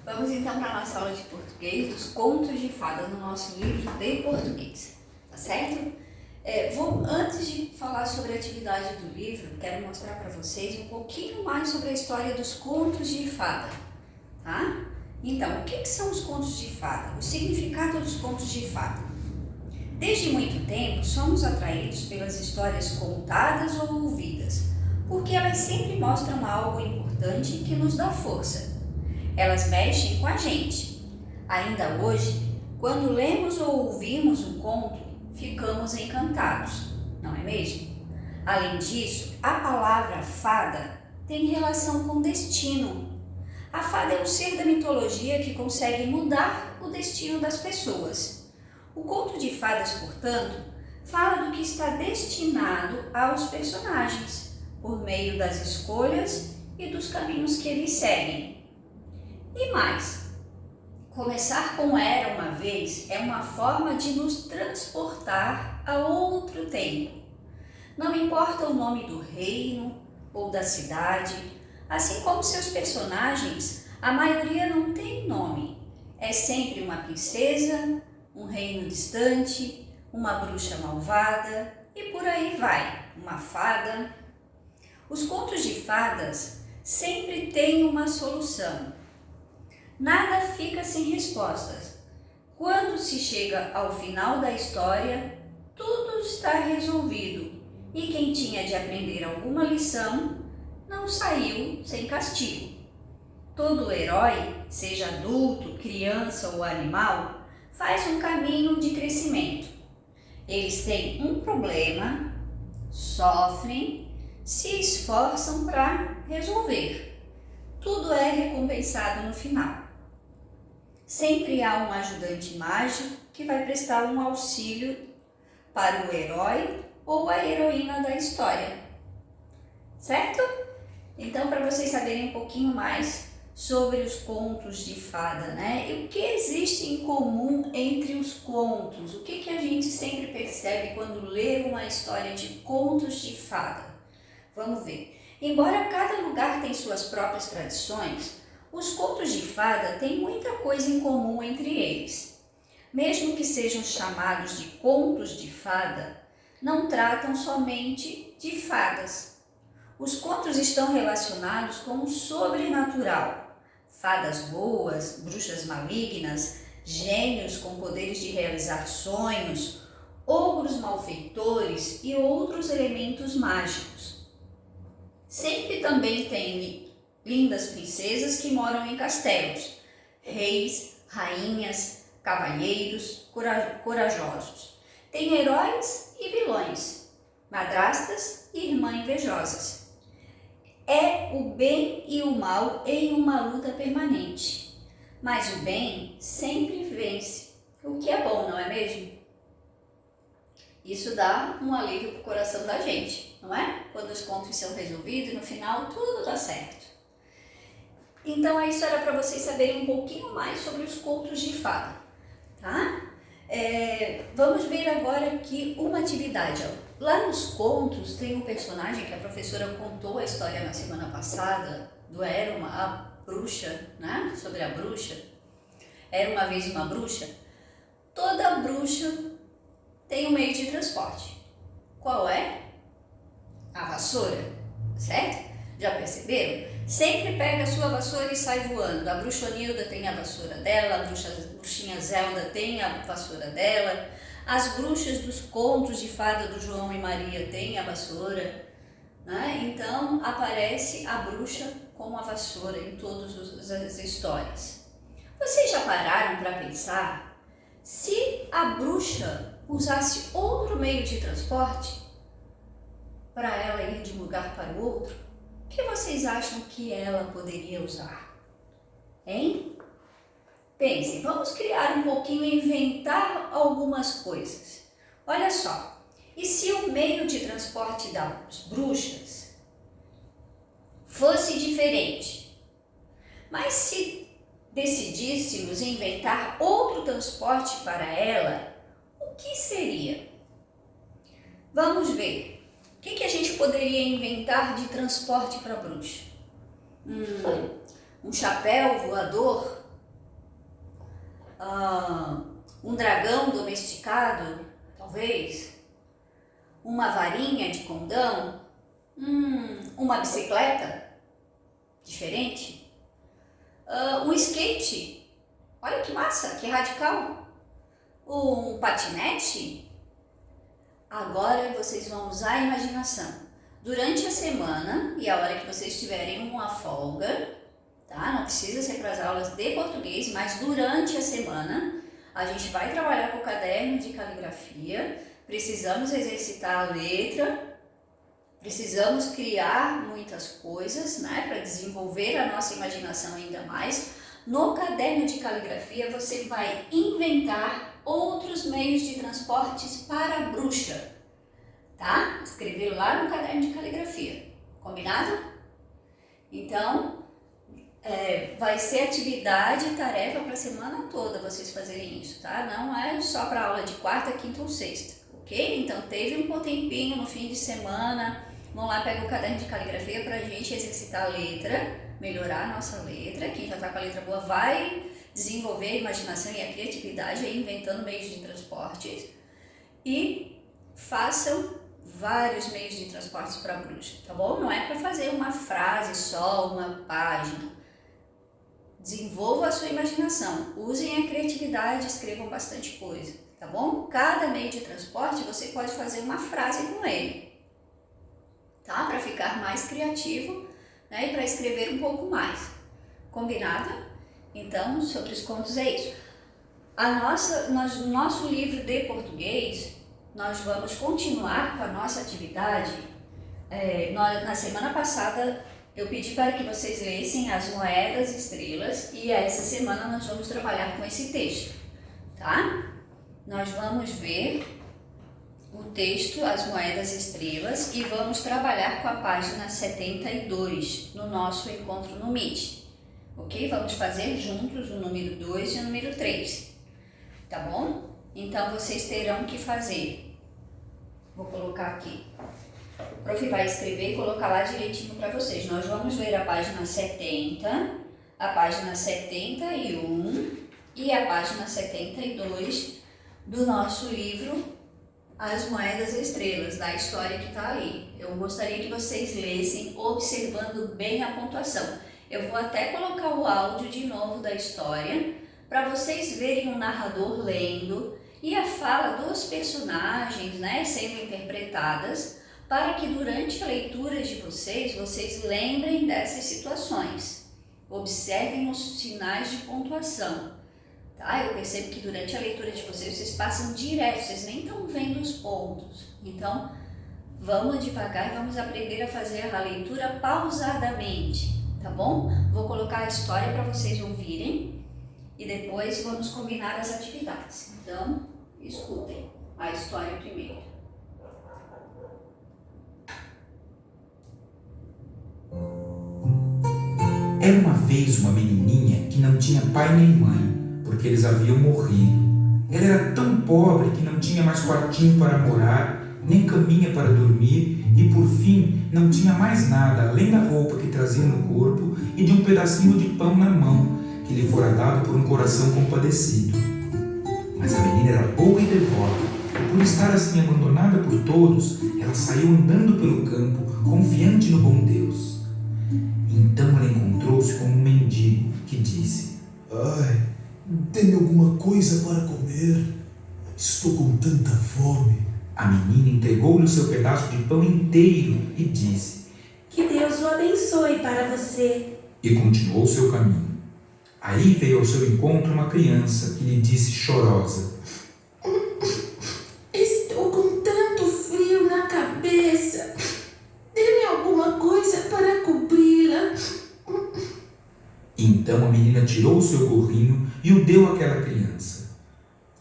Vamos então para a nossa aula de português dos contos de fada no nosso livro de português, tá certo? Antes de falar sobre a atividade do livro, quero mostrar para vocês um pouquinho mais sobre a história dos contos de fada, tá? Então, o que são os contos de fada? O significado dos contos de fada. Desde muito tempo, somos atraídos pelas histórias contadas ou ouvidas, porque elas sempre mostram algo importante que nos dá força. Elas mexem com a gente. Ainda hoje, quando lemos ou ouvimos um conto, ficamos encantados, não é mesmo? Além disso, a palavra fada tem relação com destino. A fada é um ser da mitologia que consegue mudar o destino das pessoas. O conto de fadas, portanto, fala do que está destinado aos personagens, por meio das escolhas e dos caminhos que eles seguem. E mais, começar com Era uma Vez é uma forma de nos transportar a outro tempo. Não importa o nome do reino ou da cidade, assim como seus personagens, a maioria não tem nome. É sempre uma princesa, um reino distante, uma bruxa malvada e por aí vai, uma fada. Os contos de fadas sempre têm uma solução. Nada fica sem respostas. Quando se chega ao final da história, tudo está resolvido e quem tinha de aprender alguma lição não saiu sem castigo. Todo herói, seja adulto, criança ou animal, faz um caminho de crescimento. Eles têm um problema, sofrem, se esforçam para resolver. Tudo é recompensado no final. Sempre há um ajudante mágico que vai prestar um auxílio para o herói ou a heroína da história, certo? Então, para vocês saberem um pouquinho mais sobre os contos de fada, né? E o que existe em comum entre os contos? O que a gente sempre percebe quando lê uma história de contos de fada? Vamos ver. Embora cada lugar tenha suas próprias tradições, os contos de fada têm muita coisa em comum entre eles. Mesmo que sejam chamados de contos de fada, não tratam somente de fadas. Os contos estão relacionados com o sobrenatural. Fadas boas, bruxas malignas, gênios com poderes de realizar sonhos, ogros malfeitores e outros elementos mágicos. Sempre também tem lindas princesas que moram em castelos, reis, rainhas, cavalheiros corajosos. Tem heróis e vilões, madrastas e irmãs invejosas. É o bem e o mal em uma luta permanente, mas o bem sempre vence, o que é bom, não é mesmo? Isso dá um alívio para o coração da gente, não é? Quando os contos são resolvidos, no final tudo dá certo. Então, isso era para vocês saberem um pouquinho mais sobre os contos de fada, tá? Vamos ver agora aqui uma atividade. Lá nos contos tem um personagem que a professora contou a história na semana passada, do a bruxa, né? Sobre a bruxa. Era uma vez uma bruxa. Toda bruxa tem um meio de transporte. Qual é? A vassoura, certo? Já perceberam? Sempre pega a sua vassoura e sai voando. A bruxonilda tem a vassoura dela, a bruxinha Zelda tem a vassoura dela, as bruxas dos contos de fada do João e Maria têm a vassoura, né? Então aparece a bruxa com a vassoura em todas as histórias. Vocês já pararam para pensar se a bruxa usasse outro meio de transporte para ela ir de um lugar para o outro? O que vocês acham que ela poderia usar? Hein? Pensem, vamos criar um pouquinho e inventar algumas coisas. Olha só, e se o meio de transporte das bruxas fosse diferente? Mas se decidíssemos inventar outro transporte para ela, o que seria? Vamos ver. O que a gente poderia inventar de transporte para a bruxa? Um chapéu voador? Um dragão domesticado, talvez, uma varinha de condão, uma bicicleta diferente, um skate, olha que massa, que radical, um patinete. Agora vocês vão usar a imaginação. Durante a semana e a hora que vocês tiverem uma folga, tá? Não precisa ser para as aulas de português, mas durante a semana a gente vai trabalhar com o caderno de caligrafia, precisamos exercitar a letra, precisamos criar muitas coisas, né, para desenvolver a nossa imaginação ainda mais. No caderno de caligrafia você vai inventar outros meios de transportes para a bruxa, tá? Escrever lá no caderno de caligrafia, combinado? Então, vai ser atividade e tarefa para a semana toda vocês fazerem isso, tá? Não é só para aula de quarta, quinta ou sexta, ok? Então, teve um tempinho no fim de semana, vamos lá, pega o caderno de caligrafia para a gente exercitar a letra, melhorar a nossa letra. Quem já está com a letra boa vai desenvolver a imaginação e a criatividade aí, inventando meios de transporte. E façam vários meios de transporte para a bruxa, tá bom? Não é para fazer uma frase só, uma página. Desenvolva a sua imaginação, usem a criatividade, escrevam bastante coisa, tá bom? Cada meio de transporte você pode fazer uma frase com ele, tá? Para ficar mais criativo, né? E para escrever um pouco mais. Combinado? Então, sobre os contos é isso. No nosso livro de português, nós vamos continuar com a nossa atividade. Na semana passada eu pedi para que vocês lessem As Moedas Estrelas e essa semana nós vamos trabalhar com esse texto, tá? Nós vamos ver o texto As Moedas Estrelas e vamos trabalhar com a página 72 no nosso encontro no Meet, ok? Vamos fazer juntos o número 2 e o número 3, tá bom? Então vocês terão que fazer, vou colocar aqui, o prof vai escrever e colocar lá direitinho para vocês. Nós vamos ler a página 70, a página 71 e a página 72 do nosso livro As Moedas Estrelas, da história que está ali. Eu gostaria que vocês lessem observando bem a pontuação. Eu vou até colocar o áudio de novo da história para vocês verem o narrador lendo e a fala dos personagens, né, sendo interpretadas, para que durante a leitura de vocês lembrem dessas situações. Observem os sinais de pontuação, tá? Eu percebo que durante a leitura de vocês passam direto, vocês nem estão vendo os pontos. Então, vamos devagar e vamos aprender a fazer a leitura pausadamente, tá bom? Vou colocar a história para vocês ouvirem e depois vamos combinar as atividades. Então, escutem a história primeiro. Era uma vez uma menininha que não tinha pai nem mãe, porque eles haviam morrido. Ela era tão pobre que não tinha mais quartinho para morar, nem caminha para dormir e, por fim, não tinha mais nada além da roupa que trazia no corpo e de um pedacinho de pão na mão, que lhe fora dado por um coração compadecido. Mas a menina era boa e devota, e por estar assim abandonada por todos, ela saiu andando pelo campo, confiante no bom Deus. Então ela encontrou-se com um mendigo que disse: Ai, dê-me alguma coisa para comer. Estou com tanta fome. A menina entregou-lhe o seu pedaço de pão inteiro e disse: Que Deus o abençoe para você. E continuou seu caminho. Aí veio ao seu encontro uma criança que lhe disse chorosa: Estou com tanto frio na cabeça. Dê-me alguma coisa para cobri-la. Então a menina tirou o seu gorrinho e o deu àquela criança.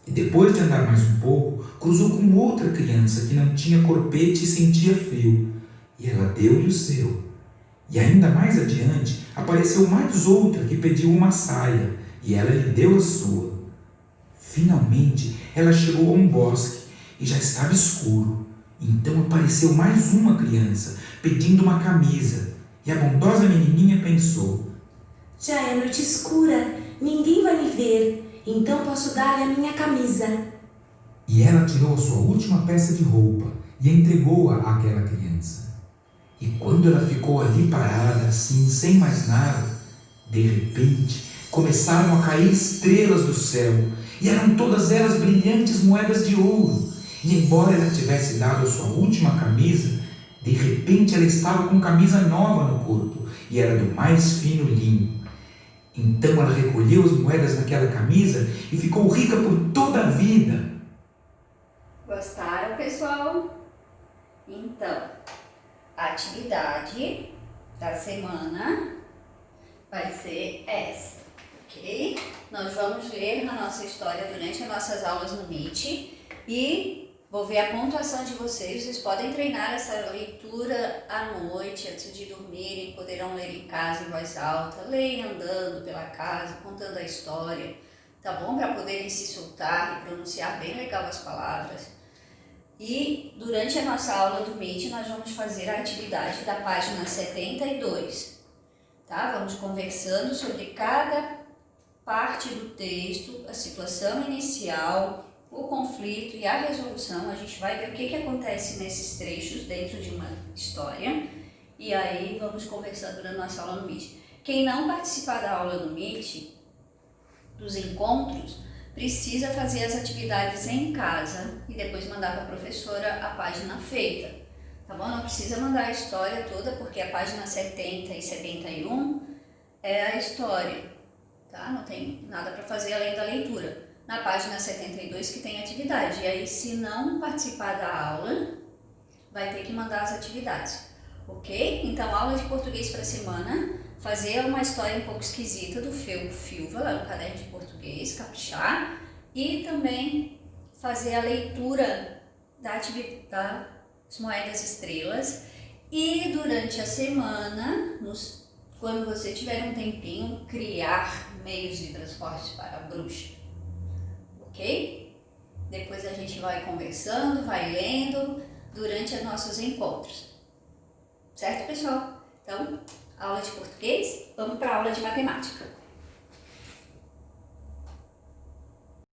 E depois de andar mais um pouco, cruzou com outra criança que não tinha corpete e sentia frio. E ela deu-lhe o seu. E ainda mais adiante, apareceu mais outra que pediu uma saia, e ela lhe deu a sua. Finalmente, ela chegou a um bosque, e já estava escuro. Então apareceu mais uma criança, pedindo uma camisa, e a bondosa menininha pensou: Já é noite escura, ninguém vai me ver. Então posso dar-lhe a minha camisa. E ela tirou a sua última peça de roupa e entregou-a àquela criança. E quando ela ficou ali parada, assim, sem mais nada, de repente começaram a cair estrelas do céu, e eram todas elas brilhantes moedas de ouro. E embora ela tivesse dado a sua última camisa, de repente ela estava com camisa nova no corpo, e era do mais fino linho. Então ela recolheu as moedas daquela camisa e ficou rica por toda a vida. Gostaram, pessoal? Então, a atividade da semana vai ser essa, ok? Nós vamos ler a nossa história durante as nossas aulas no Meet e vou ver a pontuação de vocês. Vocês podem treinar essa leitura à noite, antes de dormirem, poderão ler em casa em voz alta, leem andando pela casa, contando a história, tá bom? Para poderem se soltar e pronunciar bem legal as palavras. E durante a nossa aula do Meet nós vamos fazer a atividade da página 72, tá? Vamos conversando sobre cada parte do texto, a situação inicial, o conflito e a resolução. A gente vai ver o que acontece nesses trechos dentro de uma história e aí vamos conversando na nossa aula no Meet. Quem não participar da aula no Meet, dos encontros, precisa fazer as atividades em casa e depois mandar para a professora a página feita, tá bom? Não precisa mandar a história toda, porque a página 70 e 71 é a história, tá? Não tem nada para fazer além da leitura. Na página 72 que tem atividade, e aí se não participar da aula, vai ter que mandar as atividades, ok? Então, aula de português para a semana. Fazer uma história um pouco esquisita do Felpo Filva, lá no caderno de português, caprichar, e também fazer a leitura das moedas estrelas. E durante a semana, quando você tiver um tempinho, criar meios de transporte para a bruxa, ok? Depois a gente vai conversando, vai lendo durante os nossos encontros, certo, pessoal? Então, aula de português, vamos para a aula de matemática.